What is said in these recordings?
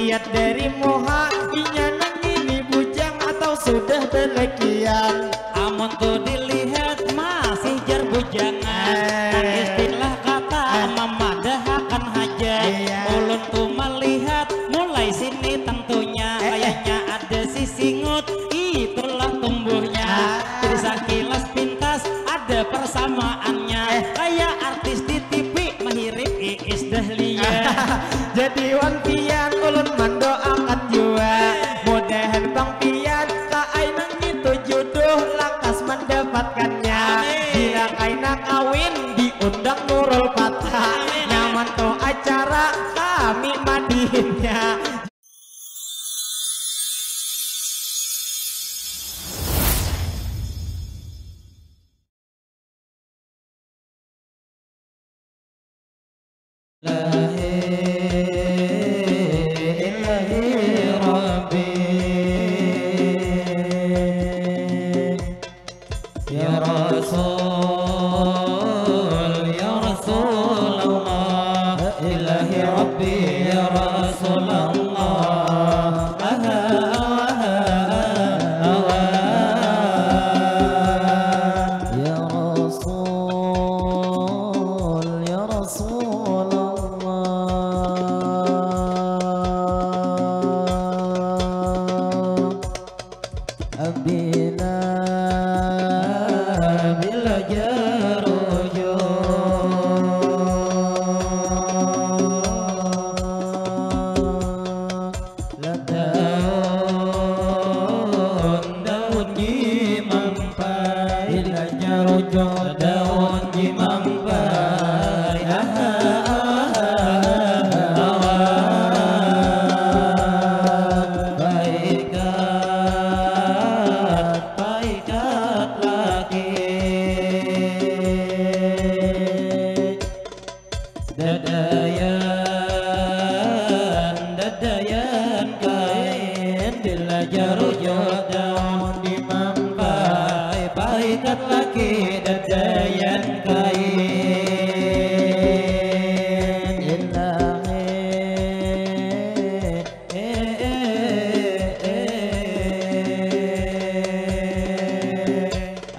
lihat dari moha inya nang ini bujang atau sudah delekian. Amun tuh dilihat masih jar bujangan. Nah istilah kata memadahkan hajat. Ulun tuh melihat mulai sini tentunya kayaknya ada si singut, itulah tumbuhnya. Jadi sakilas pintas ada persamaannya. Kayak artis di TV Mahirip Iis Dahlia. Jadi Wan Pian ulun mendoakan jua mudahan Bang Pian kaai nang itu jodoh lakas mendapatkannya. Bila kaina kawin diundang Nurul Fatah, nyaman tuh acara kami madiinnya.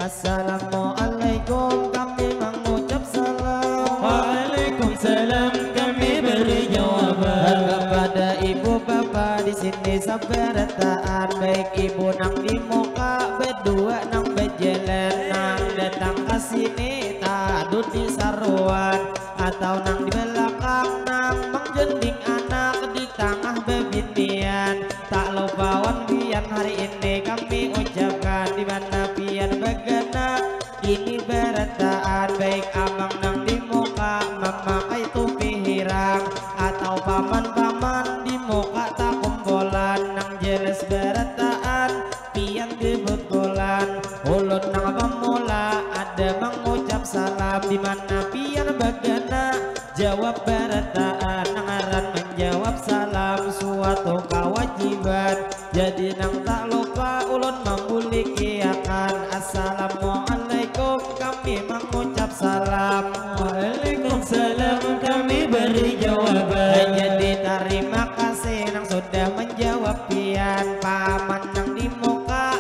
Assalamualaikum kami mengucap salam. Waalaikumsalam kami beri jawaban. Kepada ibu bapak di sini sabarataan, baik ibu nang di muka berdua nang berjalan nang datang ke sini tadut di saruan atau nang di belakang nang mengjending anak di tengah bebinian. Tak lupa Wan Pian hari ini kami ucapkan di mana pian begana ini berataan, baik abang nang di muka memakai topi hirang atau paman-paman di muka tak kumpulan nang jelas berataan pian kebetulan. Ulun nang pemula ada mengucap salam di mana pian begana jawab berataan nang aran menjawab salam suatu kewajiban. Jadi nang tak lupa ulun membulikiakan assalamualaikum kami mengucap salam. Waalaikumsalam kami beri jawaban. Jadi terima kasih nang sudah menjawab pian. Paman nang di muka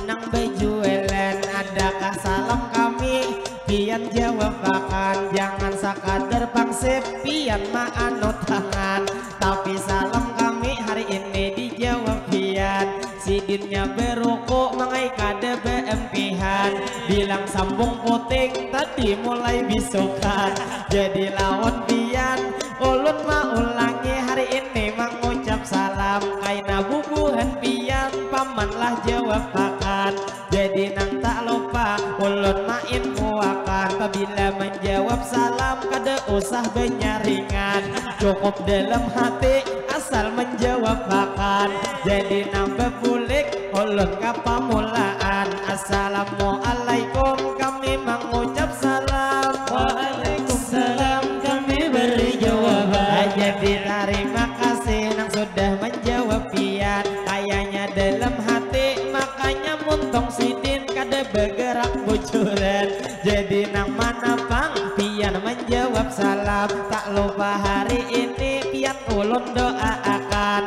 nang bejuelan adakah salam kami pian jawab akan. Jangan sakadar pangsip pian maanut tangan, tapi salam kami hari ini dijawab pian. Sidinnya berukuk mengai kada beempihan, bilang sambung puting tadi mulai bisukan. Jadi lawan pian ulun maulangi hari ini mengucap salam. Kaina bubuhan pian pamanlah jawab akan. Jadi nang tak lupa ulun main kuakan. Apabila menjawab salam kada usah benyaringan, cukup dalam hati asal menjawab akan. Jadi nang bebulik ulun kapamulaan. Assalamualaikum kami mengucap salam. Waalaikumsalam kami beri jawaban. Jadi terima kasih nang sudah menjawab pian. Kayaknya dalam hati makanya muntong sidin kada bergerak bocoran. Jadi nang mana bang pian menjawab salam. Tak lupa hari ini pian ulun doa akan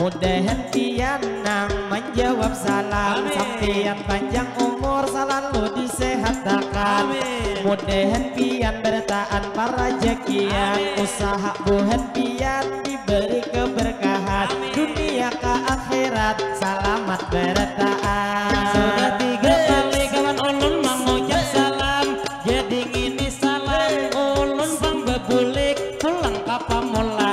mudahan pian nang menjawab salam. Sampian panjang umur selalu disehatkan. Mudahan pian bertahan para rezekian. Usaha buhan pian diberi keberkahan. Dunia ke akhirat selamat bertahan. Sudah 3 kali kawan ulun mengucap salam. Jadi ini salam ulun bang bebulik pulang ke pamulaan.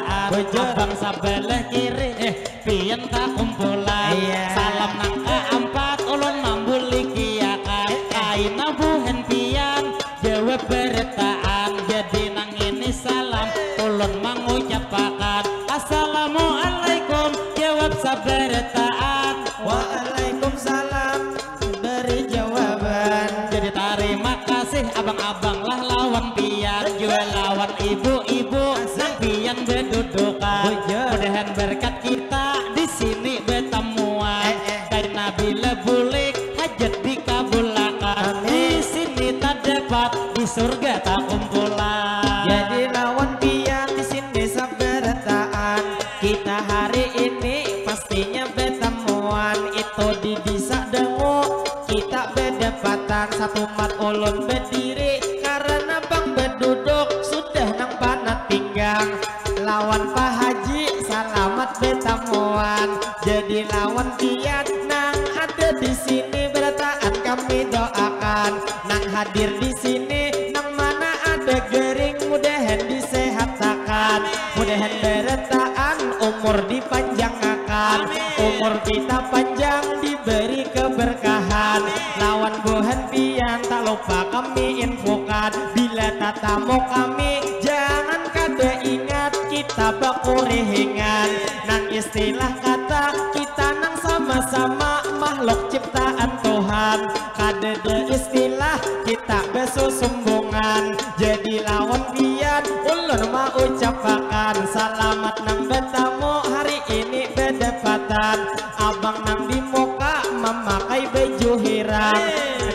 Abang sabelah kiri pian tak kumpulan. Salam nang keempat ulun mambuli kiakan. Kaina buhen pian jawab bertaan. Jadi nang ini salam ulun mengucapkan assalamualaikum jawab sabertaan. Waalaikumsalam beri jawaban. Jadi terima kasih abang-abang lah lawan pian. Jual lawan ibu-ibu nang pian berdudukan. Mudahan berkat kita di sini bertemuan. Karena bila bulik hajat dikabulkan. Di sini tak dapat di surga tak kumpulan. Jadi lawan pian di sini sabertaan. Kita hari ini pastinya bertemuan. Itu di desa Dengu kita berdapatan. Satu mat ulun berdiri karena bang berduduk sudah nang panat pinggang. Lawan Pak Haji selamat bertemuan. Jadi lawan pian nang ada di sini bertaan kami doakan. Nang hadir di sini nang mana ada gering mudahan disehatkan. Mudahan bertaan umur dipanjangkan. Umur kita panjang diberi keberkahan. Lawan buhan pian tak lupa kami infokan. Bila tatamu kami jangan kada ingat kita bakurihingan. Nang istilah kata kita nang sama-sama makhluk ciptaan Tuhan. Kada de istilah kita besusumbungan. Jadi lawan pian ulun mau ucapakan selamat nang bertamu hari ini berdapatan. Abang nang di muka memakai baju hiram.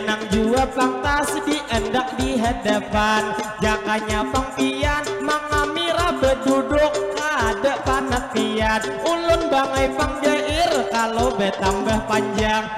Nang jua pangtas diendak di hadapan. Jakanya pang pian mangamira berduduk ada panat pian. Ulun bangai pang jair kalau betambah panjang.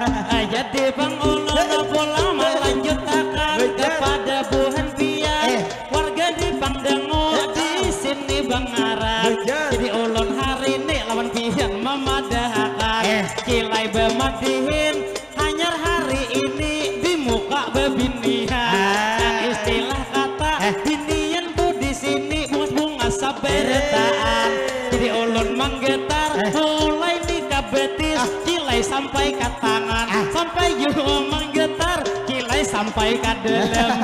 Jadi bang ulun pulang melanjutkan kepada buhan pian. Warga di Pangdengo di sini bang arah. Jadi ulun hari ini lawan pian memadahkan. Kilai bemadihin hanyar hari ini di muka bebinian. Istilah kata binian tuh di sini bunga sabertaan. Jadi ulun menggetar mulai di kabetis kilai sampai ke tangan. Sampai juga menggetar kilai sampai ke dalam.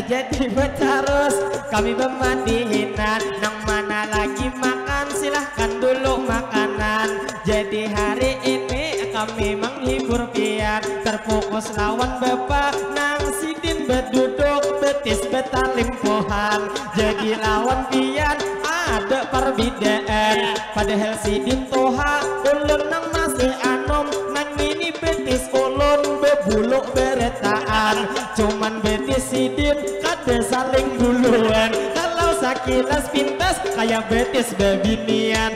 Jadi betarus kami bemandihinan. Nang mana lagi makan silahkan dulu makanan. Jadi hari ini kami menghibur pian. Terfokus lawan bapak nang sidin berduduk betis betalim pohan. Jadi lawan pian ada perbedaan. Padahal sidin toha ulun nang masih anom. Nang ini betis ulun bebuluk beretaan. Cuman betis sidin kada saling duluan. Kalau sakilas pintas kayak betis bebinian.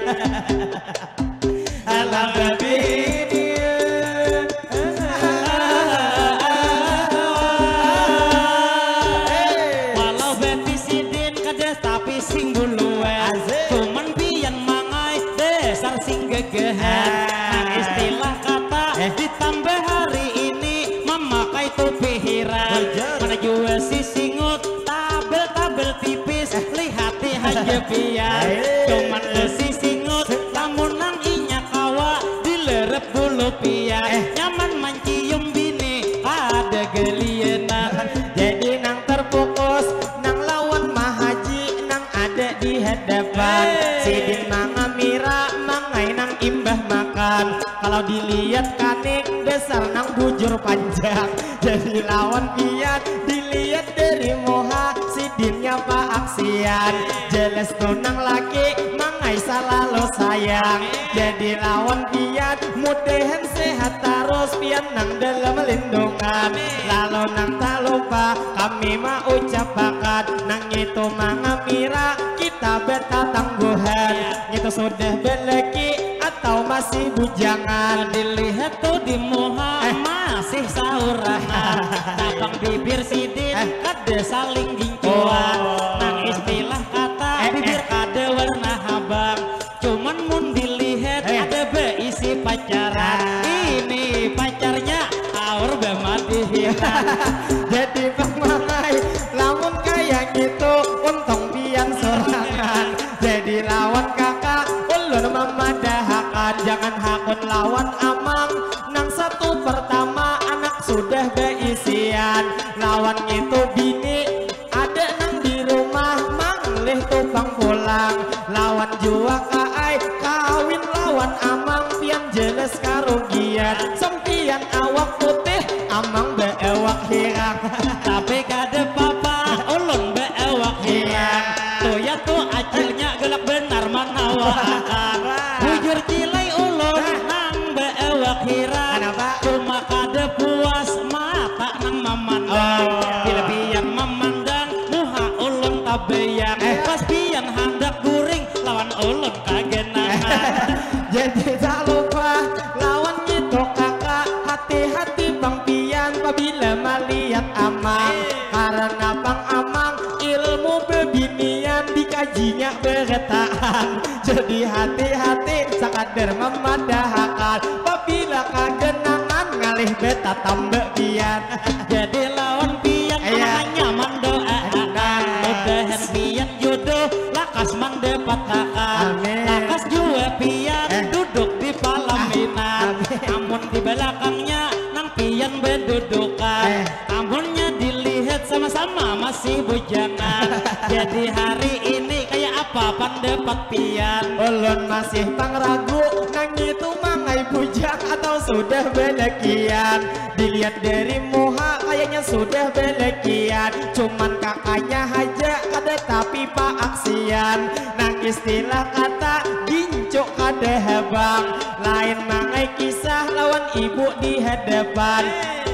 Alam bebinian. Walau betis sidin kada tapi sing duluan. Cuman pian mangai dasar sing gegehan. Istilah kata ditambah hari ini memakai topi hiram. Mana jua si singut tabel-tabel tipis lihati hanya pian. Cuman si singut lamun nang inya kawa dilerep bulu pian. Nyaman mancium bini ada gelienan. Jadi nang terfokus nang lawan Mahaji nang ada di hadapan. Sidin mangamira mangai nang imbah makan. Kalau dilihat kanik besar nang bujur panjang. Jadi lawan pian dilihat dari moha sidinnya pak aksian. Jelas tunang laki mangai selalu sayang. Jadi lawan pian mudahan sehat terus pian nang dalam lindungan. Lalu nang tak lupa kami mau ucapakan nang itu mangamira kita bertatangguhan. Itu sudah beleki atau masih bujangan. Dilihat tuh di muha masih saurangan. Tabang bibir sidin kade saling gincuan. Nang istilah kata bibir kade warna habang. Cuman mun dilihat ada beisi pacaran. Ini pacarnya aur bemadihiran. Jadi pemakai lamun kayak gitu untung pian sorangan. Jadi lawan kakak ulun memadahakan. Jangan hakun lawan amang. Nang satu pertama anak sudah beisian. Lawan itu bini ada nang di rumah manglih tupang pulang. Lawan jua kaai kawin lawan amang pian jelas karugian. Sempian awak putih amang beewak hirang. Tapi kade papa ulun beewak hirang. Tuh ya tuh acilnya gelak benar manawakan. Bujur cilai ulun nang beewak hirang. Cuma kade puas mata nang memandang. Bilebian memandang muha ulun tabeyang. Pas pian handak guring lawan ulun kagenangan. Jadi tak lupa lawan itu kakak. Hati-hati bang pian apabila melihat amang. Karena bang amang ilmu bebinian dikajinya bertahan. Jadi hati-hati sakadar memadahakan. Apabila kagenangan ngalih beta tambah pian. Jadi lawan pian hanya mendoakan. Mudahan pian jodoh lakas mendapatkan. Lakas jua pian duduk di palaminan. Amun di belakangnya nang pian berdudukan. Amunnya dilihat sama-sama masih bujangan. Jadi hari ini kayak apa pendapat pian? Ulun masih pang ragu nang itu mangai bujang atau sudah belekian. Dilihat dari muha kayaknya sudah belekian. Cuman kakaknya aja kada tapi pak aksian. Nang istilah kata gincuk kada habang. Lain mangai kisah lawan ibu di hadapan.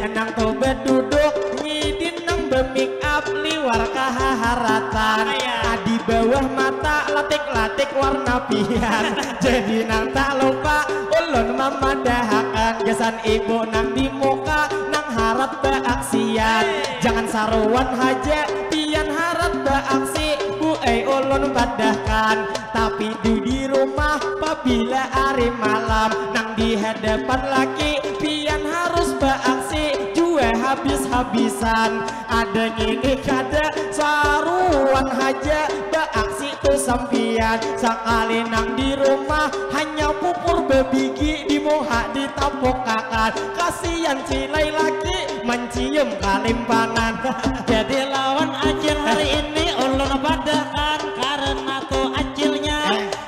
Nang tuh berduduk ngidin nang bemik up liwar kaharatan. Di bawah mata latik-latik warna pian. Jadi nang tak lupa ulun memadahakan. Gesan ibu nang di muka nang harap beaksian. Jangan saruan haja pian harap beaksi. Bu ulun padahkan. Tapi di rumah apabila hari malam nang di hadapan laki pian harus beaksi. Jua habis-habisan. Ada ngini kada saruan haja beaksi tu sampian. Sekali nang di rumah hanya pupur bebigi di muha ditapuk kakak. Kasihan cilai laki mencium kalimpangan. Jadi lawan acil hari ini ulun padahkan. Karena tuh acilnya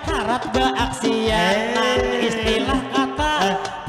harap beaksian. Nang istilah kata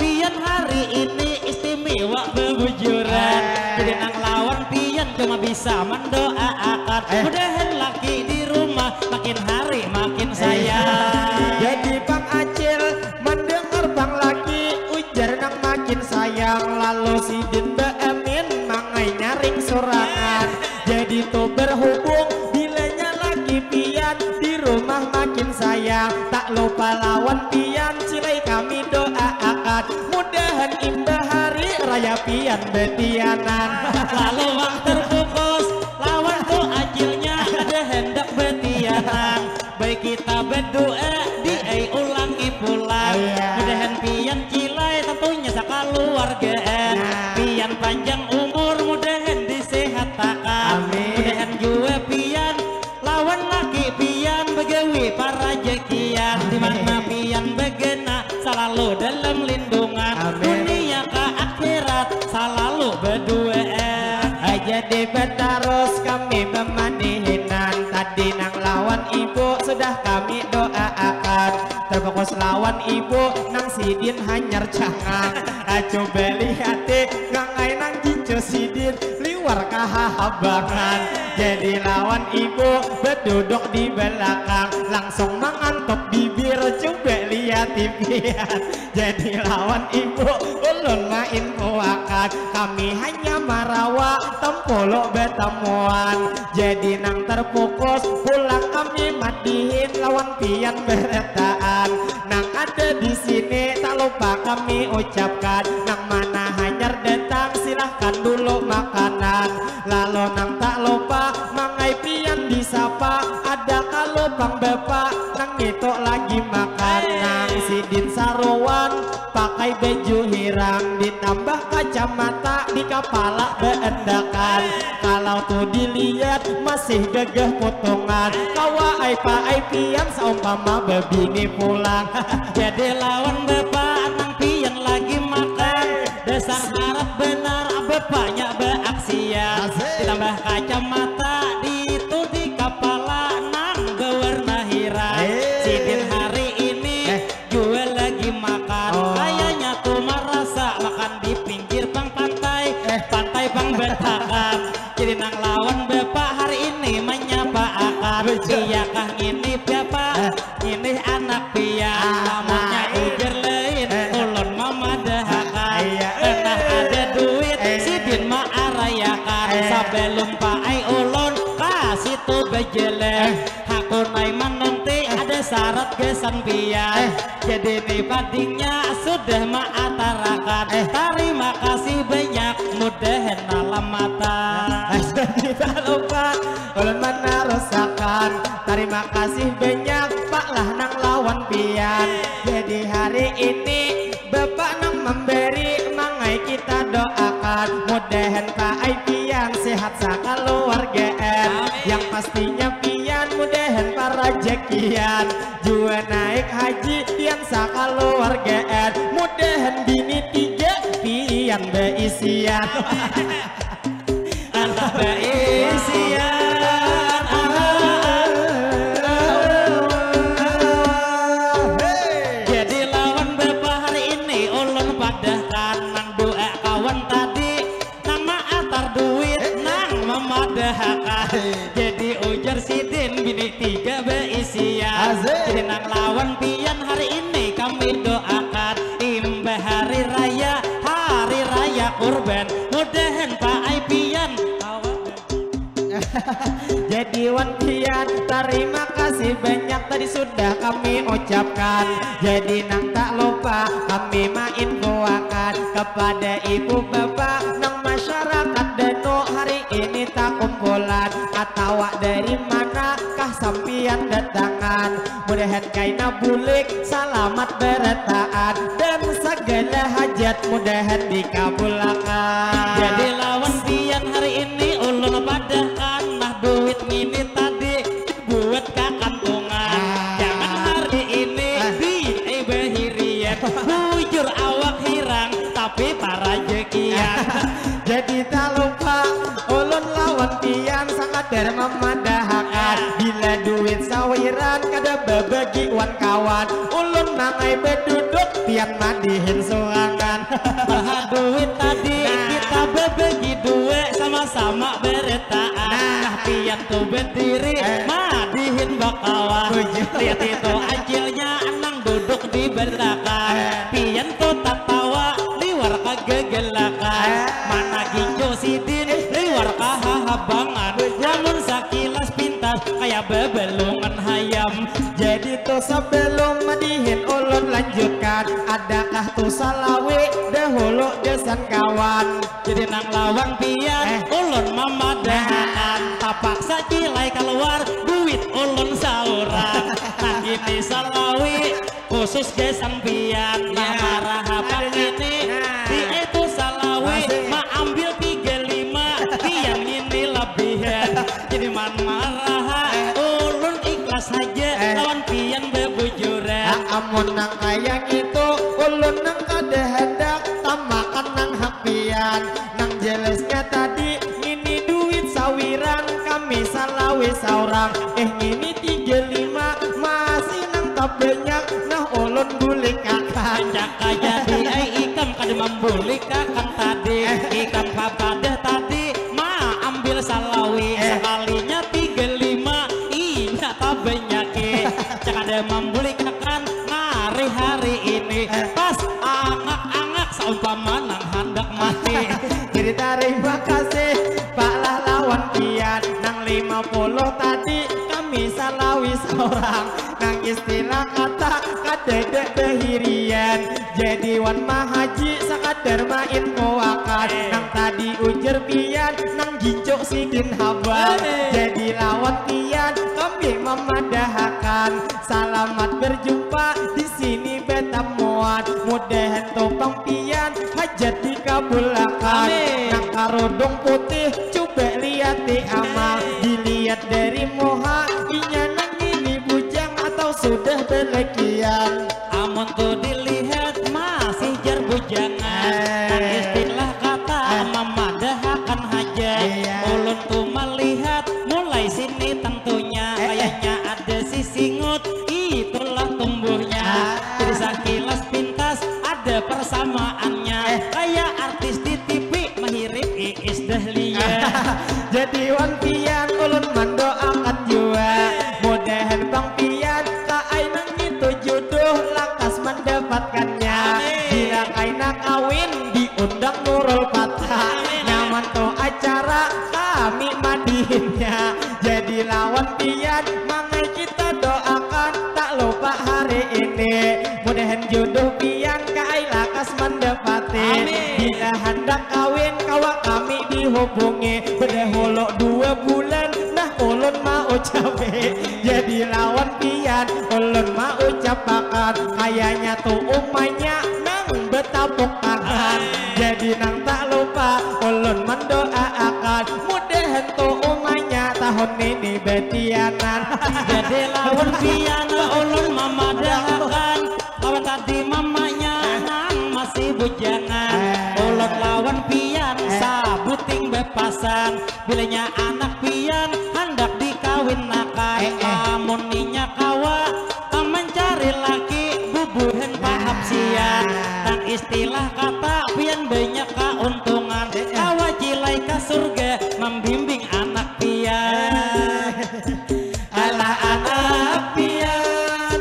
pian hari ini istimewa bebujuran. Jadi nang lawan pian cuma bisa mendoakan. Mudahan laki di rumah makin hari makin sayang. Jadi bang acil mendengar bang laki ujar nang makin sayang. Lalu si din beamin mangai nyaring sorangan. Jadi tuh berhubung bilanya laki pian di rumah makin sayang. Tak lupa lawan pian cilai kami doakan. Mudahan indah hari raya pian betianan. Lalu bang terfokus lawan tuh acilnya ada hendak betianan. Baik kita berdoa di ulangi pulang. Mudahan pian cilai tentunya sakaluargaan. Pian panjang umur mudahan disehatkan. Mudahan juga pian lawan laki pian begawi para jekian. Dimana pian begena selalu dalam lindungan. Dunia ke akhirat selalu berduaan. Jadi betarus kami memanihinan. Tadi nang lawan ibu sudah kami doakan. Terfokus lawan ibu nang sidin hanyar cangang. Coba lihat ngangai nang gincu sidin liwar kahabangan. Jadi lawan ibu berduduk di belakang. Langsung mengantuk bibir coba lihat tipian. Jadi lawan ibu ulun main puakan. Kami hanya marawa tempolo betemuan. Jadi nang terfokus pulang kami madihin lawan pian beretaan. Nang ada di sini kami ucapkan. Nang mana hanyar datang silahkan dulu makanan. Lalu nang tak lupa mangai pian disapa. Ada kalupang bapak nang itu lagi makan. Nang sidin saruan pakai baju hirang ditambah kacamata di kepala beendakan. Kalau tuh dilihat masih gagah potongan. Kawa ai pa ai pian saumpama bebini pulang. Jadi lawan bapak nang pian lagi makan. Dasar harap benar bapaknya beaksian. Ditambah kacamata itu di kepala nang berwarna hirang. Sidin hari ini gue lagi makan. Kayaknya tuh merasa makan di pinggir bang pantai. Pantai bang bentakan. Jadi nang lawan bapak hari ini menyapa akan. Iyakah ini bapak? Ini anak pian. Namanya ujar lain. Ulun mama dahakan. Enak ada duit. Sidin ma arayakan. Sebelum paai ulun kasih tuh bejelek. Aku naiman nanti ada syarat kesan pian. Jadi nih badingnya sudah maatarakan. Terima kasih banyak mudahan dalam mata. Tidak lupa ulun mana rusakan. Terima kasih banyak pak lah nang lawan pian. Jadi hari ini bapak nang memberi mangai kita doakan. Mudahan pak ai pian sehat sakaluargaan. Yang pastinya pian mudahan para rezekian. Jua naik haji pian sakaluargaan. Mudahan bini 3 pian beisian. Anak beisian. Jadi lawan bapak hari ini ulun padahkan nang doa kawan tadi nang maatar duit nang memadahkan. Jadi ujar sidin bini 3 beisian. Jadi nang lawan pian hari ini kami doakan imbah hari raya kurban mudahan pak ai pian. Jadi wan pian terima kasih banyak tadi sudah kami ucapkan. Jadi nang tak lupa kami infoakan kepada ibu bapak nang masyarakat Deno hari ini tak kumpulan. Atau dari manakah sampian datangan. Mudahan kaina bulik selamat beretaan. Dan segala hajat mudahan dikabulkan. Jadi lawan pian hari ini ulun padahkan nah duit mini tadi buat kakantungan. Jangan hari ini di behirian bujur awak hirang tapi para jekian. Jadi tak lupa ulun lawan pian sangat bermemadahakan. Bila duit sawiran kada babagi wan kawan. Ulun mangai beduduk pian madihin suangan. Bah duit tadi kita babagi duit sama-sama beretaan. Nah pian tuh berdiri madihin bakawan. Lihat itu acilnya anang duduk di belakang. Pian tuh tatawa liwar kegegelakan. Mana ginjo sidin liwar kahabangan. Namun sakilas pintas kayak bebelungan hayam. Jadi tuh sebelum madihin ulun lanjutkan. Adakah tuh salawi dahulu desan kawan. Jadi nang lawan pian ulun memadahakan. Tapak sakilai keluar duit ulun sauran. Nah ini salawi khusus desan pian. Nah marah apa ini di itu salawi ma ambil 35 pian ini lebihan. Jadi man marah ulun ikhlas saja lawan pian bebujuran. Amun nang kayang itu ulun nang kada hendak tamakan nang hapian. Nang jelasnya tadi ini duit sawiran kami salawi saurang. Ini 35 masih nang tak banyak nah ulun guling akan. Jaka jadi ikam kada membulik akan tadi. Ikam papadah tadi ma ambil salawi. Sekalinya 35 iya tak banyak. Jaka ada membulik akan hari ini. Pas angak-angak seumpama nang hendak mati. Jadi terima kasih Pak lah lawan pian. Nang 50 tadi kami salawi seorang. Nang istilah kata kadedek behirian. pian jadi wan mahaji sakadar main koakan nang tadi ujar pian nang gincok sidin haban jadi lawan pian kami memadahakan selamat berjumpa di sini beta muat mudahan topang pian hajat dikabulkan nang karodong putih coba lihat amal dilihat dari moha inya nang ini bujang atau sudah belekian amun tuh dilihat masih jar bujangan kan istilah kata memadahakan hajat ulun tuh melihat mulai sini tentunya kayaknya ada si singut itulah tumbuhnya jadi sakilas pintas ada persamaannya kayak artis di TV mahirip Iis Dahlia jadi wan pian ulun mendoakan jua mudahan bang pian kaai nang itu jodoh lakas mendapatkannya bila kaina kawin diundang Nurul Fatah nyaman tuh acara kami madihinnya jadi lawan pian mangai kita doakan tak lupa hari ini mudahan jodoh pian kaai lakas mendapati bila hendak kawin kawa kami dihubungi berdahulu 2 bulan nah ulun mau cabe jadi lawan pian ulun mau ucapakan kayaknya tuh umanya nang betapuk tangan jadi nang tak lupa ulun mendoakan mudahan tuh umanya tahun ini betianan jadi lawan pian ulun memadahakan lawan tadi mamanya nang masih bujangan ulun lawan pian sabuting bepasan bilanya anak pian hendak dikawinakan amun ninya kawa mencari laki bubuhen paham sian dan istilah kata pian banyak keuntungan kawa jilai ke surga membimbing anak pian ala anak pian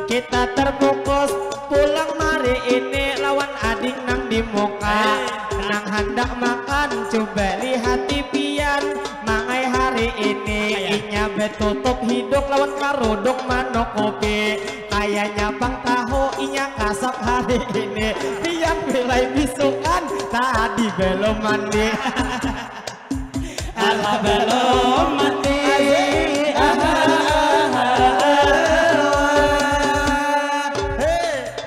kita terfokus pulang mari ini lawan adik nang di muka nang hendak makan coba lihat pian mangai hari ini inya betutup hidup lawan karuduk manok kopi kayaknya bang tahu inya kasap hari ini pian bilai bisukan tadi belum mandi ala belum mati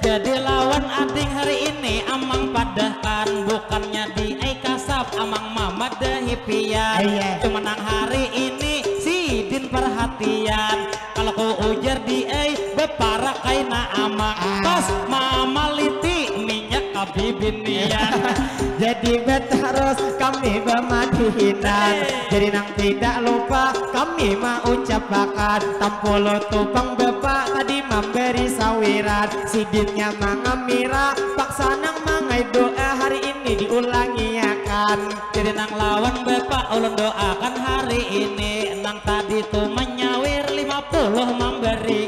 jadi lawan ading hari ini amang padahkan bukannya di kasap amang mamadahi pian cuma nang hari ini si din perhatian kalau ku ujar di bepara kaina amang tos mama liti minyak kabibinian jadi bet harus kami bermadihinan jadi nang tidak lupa kami mau ucapakan tampolo tupang bapak tadi memberi sawiran sidinnya mangamira paksa nang mangai doa hari ini diulangi akan jadi nang lawan bapak ulun doakan hari ini nang tadi tuh menyawir 50 memberi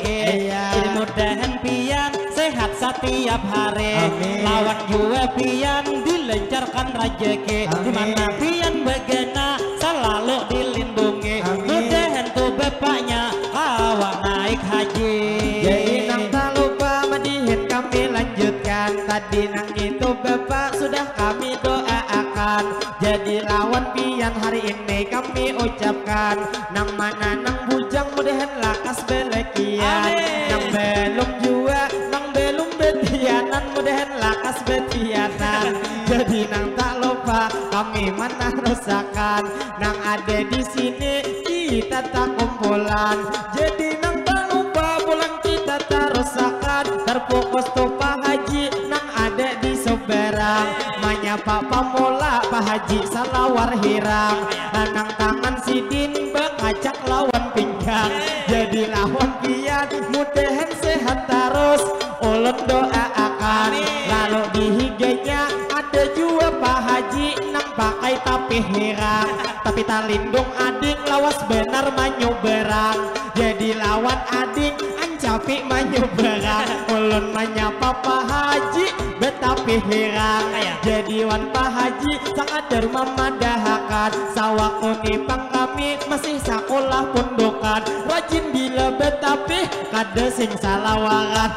jadi mudahan pian sehat setiap hari lawan juga pian dilancarkan rezeki dimana pian bagana selalu dilindungi mudahan tuh bapaknya kawa naik haji jadi nang tak lupa madihin kami lanjutkan tadi nang itu bapak sudah kami doakan jadi lawan pian hari ini kami ucapkan nang mana nang bujang mudahan lakas belekian nang belum juga nang belum betianan mudahan lakas betianan jadi nang tak lupa kami mana rusakan nang ada di sini kita tak kumpulan jadi nang tak lupa bulan kita tak rusakan terfokus tuh Pak Haji nang ada di Soberang menyapa pamula Pak Haji salawar hirang nang tangan sidin bekacak lawan pinggang jadi lawan pian mudahan sehat terus ulun doakan lalu di higanya ada juga Pak Haji nang pakai tapi hirang tapi tak lindung adik lawas benar manyoberang jadi lawan adik ancapi manyoberang ulun menyapa Pak Haji betapa pihirang jadi wan Pak Haji sakadar memadahakan sawaktu nipang kami masih sekolah pundukan rajin bila betapih kada sing salawaran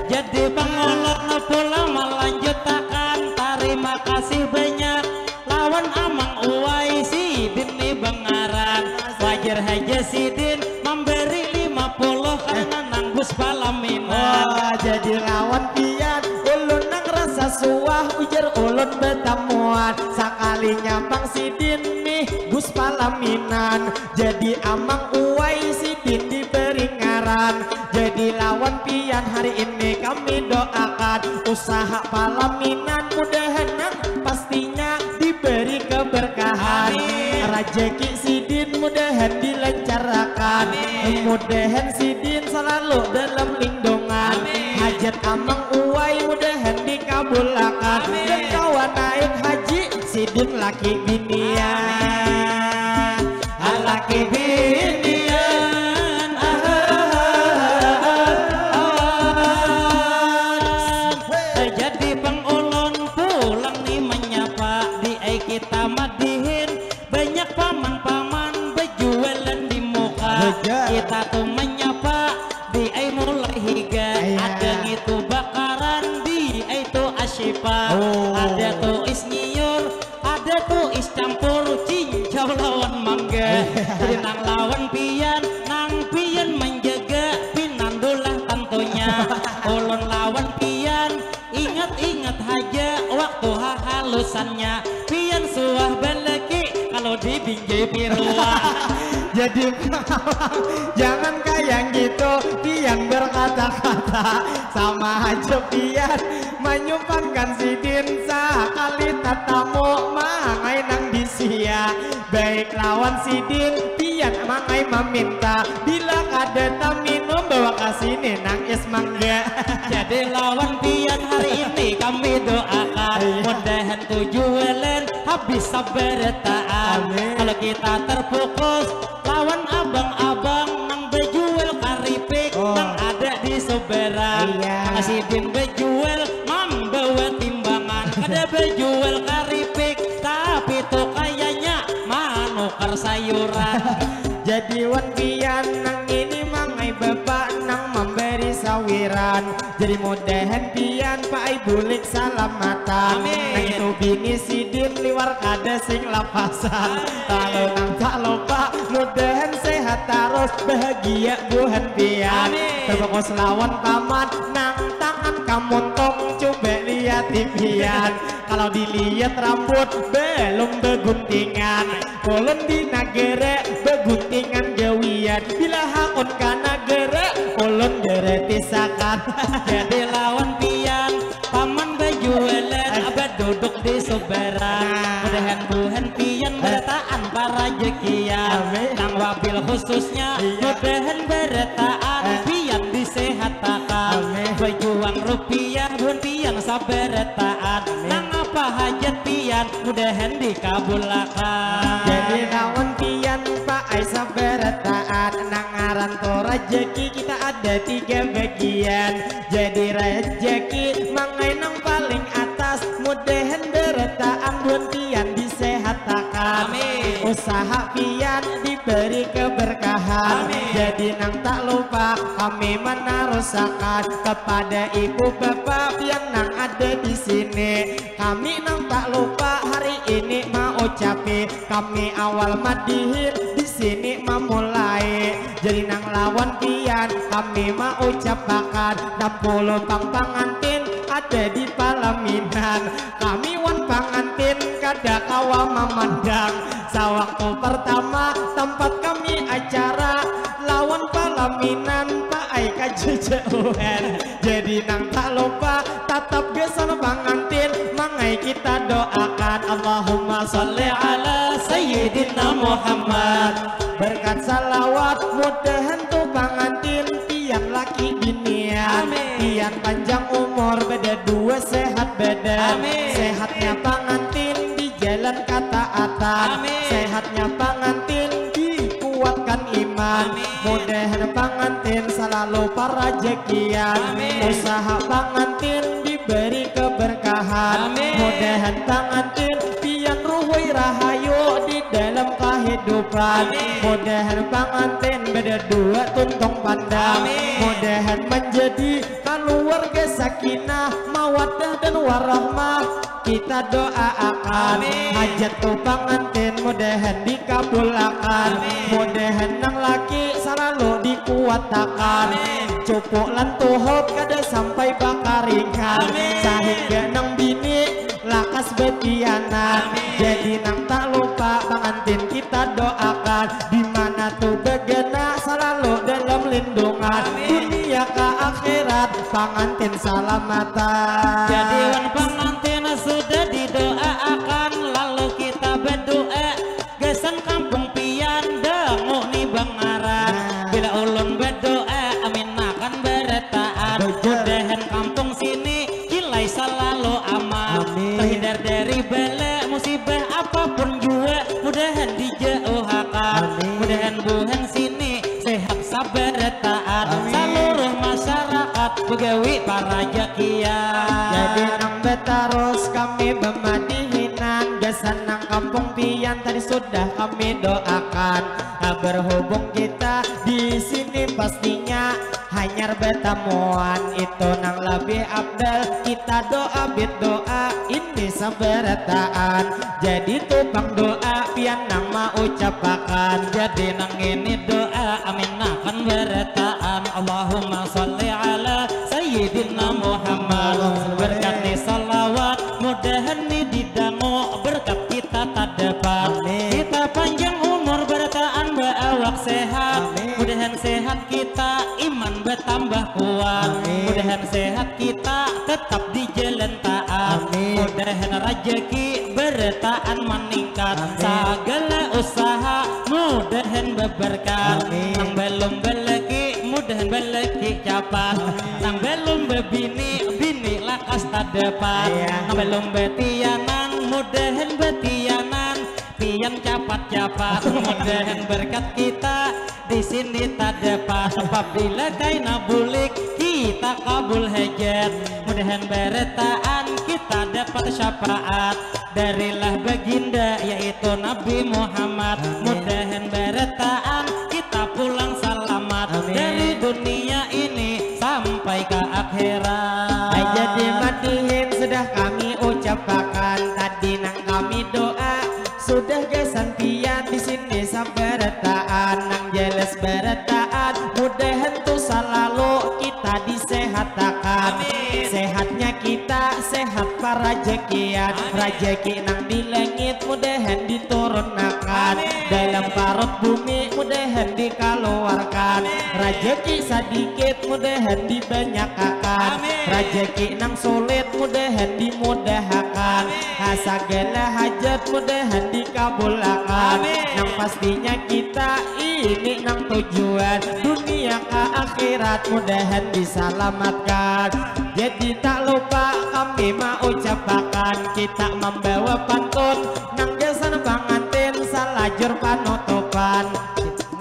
jadi pengolok pula melanjutkan terima kasih banyak lawan Amang Uwai Sidin nih bengaran wajar aja Sidin memberi 50 karena nanggus palaminan jadi lawan pian ulun nang rasa suah ujar ulun betamuan sakalinya Bang Sidin nih Gus palaminan jadi Amang Uwai Sidin diberi ngaran jadi lawan pian hari ini kami doakan usaha palaminan mudah-mudahan pastinya diberi keberkahan rezeki Sidin mudahan dilancarkan mudahan Sidin selalu dalam lindungan hajat Amang Uwai mudahan dikabulkan dan kawan naik haji Sidin laki binian laki binian jadi pengulun pulang nih menyapa di kita madihin banyak paman-paman bejualan di muka kita tuh menyapa di mulai higa ada itu bakaran di itu asyifa ada tuh isnyiur ada tuh is campur cincau lawan mangga jadi nang lawan pian nang pian menjaga pinandulah tentunya ulun lawan pian ingat-ingat aja waktu halusannya pian suah balaki kalau dibinjai pirua jadi jangan kayak gitu pian berkata-kata sama aja pian menyumpangkan Sidin sekali tatamu mangai nang disia baik lawan Sidin pian mangai meminta bila kada taminum bawa kasih nang es mangga jadi lawan pian hari ini kami doakan mudahan tujuan habis sabar taat kalau kita terfokus lawan abang-abang nang bejual karipik nang ada di Soberang Sidin bejual membawa timbangan kada bejual karipik tapi tuh kayaknya manukar sayuran jadi wan pian nang ini mangai bapak nang memberi sawiran jadi mudahan pian Pak Ai bulik salamatan nang itu bini Sidin liwar kada sing lapasan kalau nang tak lupa mudahan sehat terus bahagia buhan pian terfokus lawan paman nang tangan kamu tong coba lihat pian kalau dilihat rambut belum beguntingan ulun di nagere beguntingan gawian bila hakun ka nagere ulun deretisakan jadi lawan pian paman bejualan abad duduk di Soberang mudahan buhan pian bertaan para jekian nang wabil khususnya mudahan bertaan pian disehatakan berjuang rupiah buhan pian sabar taat nang apa hajat pian mudahan dikabulkan jadi lawan pian Pak Ai sabar taat nang ngaran to rezeki kita ada 3 bagian jadi rezeki mangai nang paling atas mudahan bertaan buan pian disehatakan usaha pian diberi keberkahan jadi nang tak lupa kami menarusakan kepada ibu bapak pian nang ada di sini kami nang tak lupa hari ini mau ucapi kami awal madihin di sini memulai jadi nang lawan pian kami mau ucapakan 60 pang pangantin ada di Palaminan kami wan pangantin kada kawa memandang sewaktu pertama tempat kami acara lawan Palaminan Pak Ai KJJUN jadi nang tak lupa tatap gesan pangantin mangai kita doakan Allahumma sholli ala Sayyidina Muhammad berkat salawat mudahan tuh pangantin pian laki binian pian panjang umur beda 2 sehat badan sehatnya pangantin di jalan ketaatan sehatnya pangantin selalu parajekian. Usaha pangantin diberi keberkahan. Mudahan pangantin pian ruhui rahayu di dalam kehidupan. Mudahan pangantin beda dua tuntung pandang. Mudahan menjadi keluarga sakinah, mawaddah dan warahmah. Kita doakan hajat tuh pangantin mudahan dikabulkan. Mudahan nang laki selalu dikuatakan. Cupuk lantuhop kada sampai bakaringkan. Sehingga nang bini lakas betianan. Jadi nang tak lupa pangantin kita doakan. Dimana tuh begena selalu dalam lindungan. Dunia ke akhirat pangantin salamatan. Jadi wan pangantin sudah didoakan, lalu kita berdoa gesan kampung pian dangu ni bangaran. Bila ulun berdoa amin akan beretaan. Mudahan kampung sini kilai selalu aman, terhindar dari bala musibah apapun juga. Mudahan dijauhkan. Mudahan buhan sini sehat sabar taat. Seluruh masyarakat begawi para jakian. Jadi nang betarus kami bemadihinan. Gesan nang kampung pian tadi sudah kami doakan. Berhubung kita di sini pastinya hanyar betamuan itu nang lebih abdal. Kita doa doa ini sabarataan. Jadi tupang doa pian nang mau ucapakan. Jadi nang ini doa amin akan berataan. Allahumma sholli ala sayyidina Muhammad. Berkat ni salawat mudahan ni didangu. Berkat kita tak dapat. Kita panjang umur berataan berawak sehat. Mudahan sehat kita iman bertambah kuat. Mudahan sehat kita tetap di jalan taat. Mudahan rezeki bertaan meningkat. Segala usaha mudahan berberkat. Nang belum beleki mudahan beleki cepat. Nang belum bebini bini lakas tak dapat. Nang belum betianan mudahan betianan. Pian cepat-cepat. Mudahan berkat kita di sini tak dapat. Apabila kaina bulik kita kabul hajat. Mudahan beretaan kita dapat syafaat darilah baginda yaitu Nabi Muhammad. Mudahan beretaan kita pulang selamat dari dunia ini sampai ke akhirat. Jadi madihin sudah kami ucapkan. Tadi nang kami doa sudah gesan pian di sini sabarataan. Nang jelas berataan mudahan tuh selalu kita disehatakan. Sehatnya kita sehat para rezekian. Rezeki nang di langit mudahan diturunkan. Dalam parut bumi mudahan dikeluarkan. Rezeki sedikit mudahan dibanyakkan. Rezeki nang sulit mudahan dimudahkan. Segala hajat mudahan dikabulkan. Nang pastinya kita ini nang tujuan dunia ke akhirat mudahan diselamatkan. Jadi tak lupa kami mau ucapkan kita membawa pantun nang gesan pangantin salajur panutupan.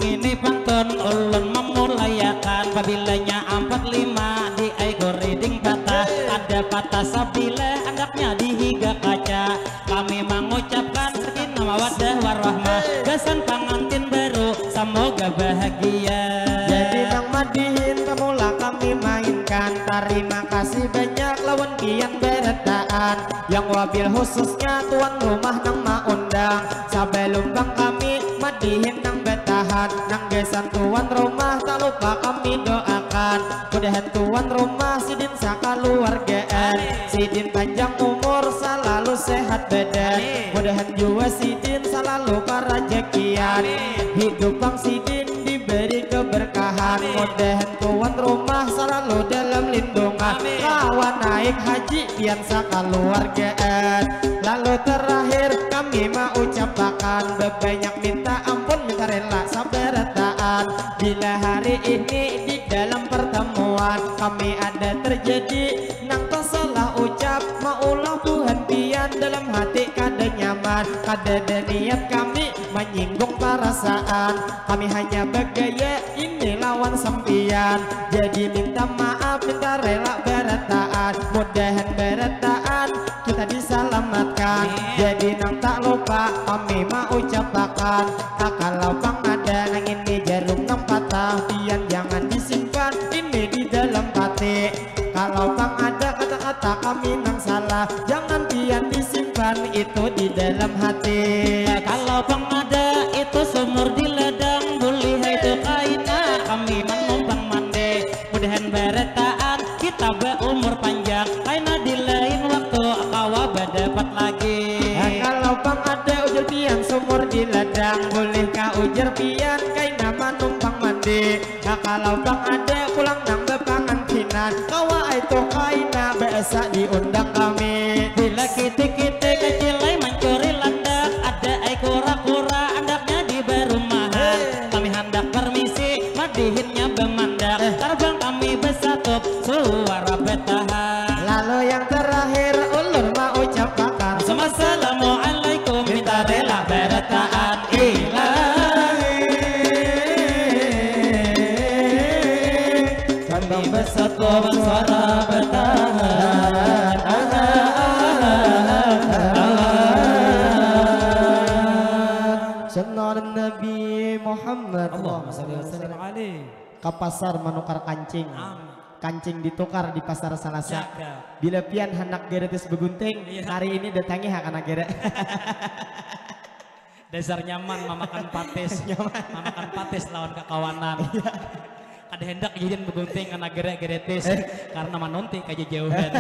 Ini pantun ulun memulayakan. Pabilanya 45 di aigor riding patah. Ada patah sabila andaknya dihiga kaca. Kami mengucapkan sakinah mawaddah warahmah. Gesan pangantin baru semoga bahagia. Jadi nang madihin pemula kami mainkan. Terima kasih banyak lawan kian berataan. Yang wabil khususnya tuan rumah nang maundang. Sebelum bang kami madihin nang betahan. Nang gesan tuan rumah tak lupa kami doakan. Mudahan tuan rumah sidin sakaluargaan. Sidin panjang umur selalu sehat badan. Mudahan jua sidin selalu parajekian. Hidup bang sidin diberi keberkahan. Mudahan tuan rumah selalu dalam lindungan. Kawan naik haji pian sakaluargaan. Lalu terakhir kami mau ucapkan bebanyak minta ampun minta rela sabarataan. Bila hari ini di dalam pertemuan kami ada terjadi nang tak salah ucap maulah Tuhan pian dalam hati kada nyaman. Kada ada niat kami menyinggung perasaan. Kami hanya bergaya ini lawan sempian. kita diselamatkan. Jadi nang tak lupa kami mau ucapakan, kalau bang ada nang ini jarum nang patah, pian jangan disimpan ini di dalam hati. Kalau bang ada kata-kata kami nang salah, jangan pian disimpan itu di dalam hati. Kalau bang ada itu sumur di ledang, boleh itu kaina kami menumpang mandi. Mudahan beretaan kita berumur panjang, kaina di lain waktu kawa berdapat lagi. Kalau bang ada ujar pian sumur di ledang, boleh kau ujar pian kaina menumpang mandi. Kalau bang ada pulang nang bepangan kinan, kawa itu kaina biasa diundang kami. Bila kita kecilai mencuri landak, ada ai kura-kura andaknya di berumahan. Kami hendak permisi madihinnya bemandak, terbang kami besatup suara betahan. Lalu yang terakhir ulur mau ucapakan, Assalamualaikum minta rela beretaan ilahi. Kami besatup suara betahan. Sallallahu Nabi Muhammad Allahumma shalli wa sallim alaihi. ke pasar menukar kancing. Kancing ditukar di pasar Salasa. Bila pian hendak geretis begunting, hari ini datangi hak anak gere. Dasar nyaman mamakan patis. Mamakan patis lawan kekawanan. Kada hendak kejadian begunting anak geretis karena manonti kajauhan.